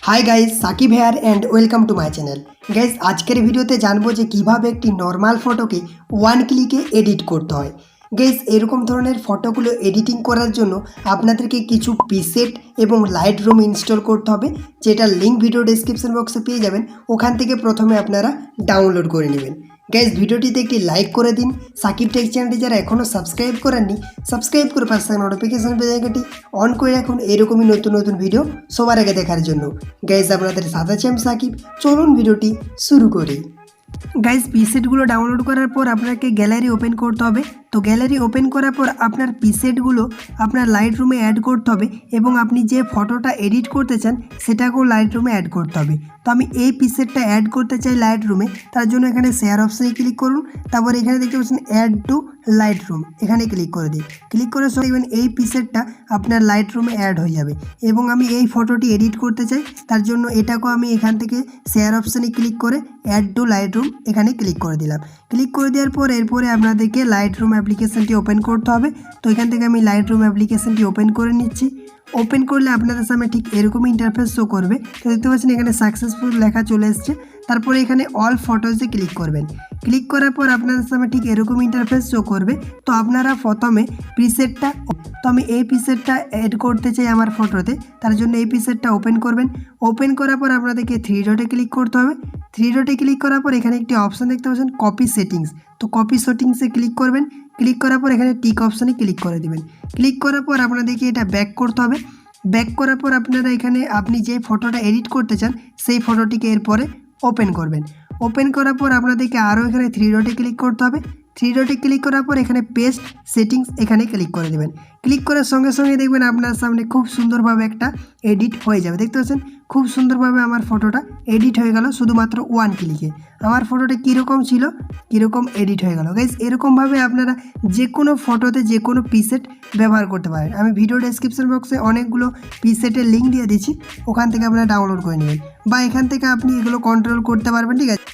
Hi guys Sakib here and welcome to my channel. Guys आजकेर भिडियोते जानबो जे किभाबे एकटी नर्माल फटोके वन क्लिके एडिट करते हय। गाइज एरकम धरनेर फटोगुलो एडिटिंग करार जोन्नो आपनादेरके किछु प्रीसेट एबं लाइटरूम इनस्टल करते हबे, जेटार लिंक भिडियो डेसक्रिप्शन बक्से पेये जाबेन। ओखान थेके प्रथमे आपनारा डाउनलोड करे नेबेन। गाइज भिडियोटीते एकटी लाइक करे दिन। साकिब टेक चैनलटी जारा एखोनो सबस्क्राइब करेननि सबस्क्राइब करे पाशे थाका नोटिफिकेशन बेल आइकनटी अन करे राखुन एरकमই नतुन नतुन भिडियो सबार आगे देखार जोन्नो। गाइज आपनादेर साथे आछि आमि साकिब, चलुन भिडियोटी शुरू करी। गाइज प्रीसेटगुलो डाउनलोड करार पर आपनाके ग्यालारि ओपेन करते हबे। तो ग्यालारि ओपेन करार पर आपनार प्रीसेटगुलो आपनार लाइटरूमे ऐड करते हबे एबं आपनि जे फटोटा एडिट करते चान सेटाकेও लाइटरूमे ऐड करते हबे। तो आमि এই প্রিসেটটা ऐड करते चाই लाइटरूमे, तार जोन्नो एखाने शेयर अपशने क्लिक करुन, तारपर एखाने देखते पाচ্ছেন ऐड टू लाइटरूम एखाने क्लिक करे दिन। क्लिक करार सঙ্গে দেখবেন এই প্রিসেটটা আপনার লাইটরুমে অ্যাড হয়ে যাবে এবং আমি এই ফটোটি এডিট করতে চাই, তার জন্য এটাকেও আমি এখান থেকে শেয়ার অপশনে ক্লিক করে অ্যাড টু লাইটরুম এখানে ক্লিক করে দিলাম। ক্লিক করে দেওয়ার পর এরপরে আপনাদেরকে লাইটরুম অ্যাপ্লিকেশনটি ওপেন করতে হবে। তো এখান থেকে আমি লাইটরুম অ্যাপ্লিকেশনটি ওপেন করে নিচ্ছি। ওপেন করলে আপনাদের সামনে ঠিক এরকমই ইন্টারফেস শো করবে। তো দেখতে পাচ্ছেন এখানে সাকসেসফুল লেখা চলে এসেছে। তারপরে এখানে অল ফটোজে ক্লিক করবেন। ক্লিক করার পর আপনাদের সামনে ঠিক এরকম ইন্টারফেস শো করবে। তো আপনারা প্রথমে প্রিসেটটা তো আমি এই প্রিসেটটা এড করতে চাই আমার ফটোতে, তার জন্য এই প্রিসেটটা ওপেন করবেন। ওপেন করার পর আপনাদেরকে থ্রি ডটে ক্লিক করতে হবে। থ্রি ডটে ক্লিক করার পর এখানে একটি অপশন দেখতে পাচ্ছেন কপি সেটিংস। তো কপি সেটিংসে ক্লিক করবেন। ক্লিক করার পর এখানে টিক অপশনে ক্লিক করে দিবেন। ক্লিক করার পর আপনাদেরকে এটা ব্যাক করতে হবে। ব্যাক করার পর আপনারা এখানে আপনি যে ফটোটা এডিট করতে চান সেই ফটোটিকে এরপরে ওপেন করবেন। ওপেন করার পর আপনাদেরকে আরও এখানে থ্রি ডটে ক্লিক করতে হবে। থ্রি ডটে ক্লিক করার পর এখানে পেস্ট সেটিংস এখানে ক্লিক করে দেবেন। ক্লিক করার সঙ্গে সঙ্গে দেখবেন আপনার সামনে খুব সুন্দরভাবে একটা এডিট হয়ে যাবে। দেখতে পাচ্ছেন খুব সুন্দরভাবে আমার ফটোটা এডিট হয়ে গেল শুধুমাত্র ওয়ান ক্লিকে। আমার ফটোটা কীরকম ছিল কীরকম এডিট হয়ে গেল। গাইজ এরকমভাবে আপনারা যে কোনো ফটোতে যে কোনো প্রিসেট ব্যবহার করতে পারেন। আমি ভিডিও ডেসক্রিপশন বক্সে অনেকগুলো প্রিসেটের লিঙ্ক দিয়ে দিচ্ছি, ওখান থেকে আপনারা ডাউনলোড করে নেবেন বা এখান থেকে আপনি এগুলো কন্ট্রোল করতে পারবেন। ঠিক আছে।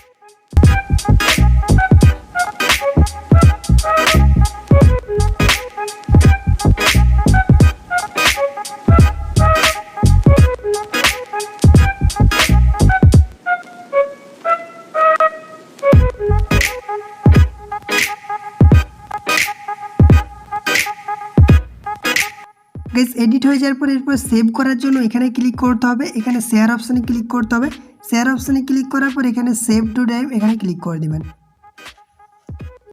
গাইজ এডিট হয়ে যাওয়ার পর এরপর সেভ করার জন্য এখানে ক্লিক করতে হবে। এখানে শেয়ার অপশানে ক্লিক করতে হবে। শেয়ার অপশানে ক্লিক করার পর এখানে সেভ টু ড্রাইভ এখানে ক্লিক করে দেবেন।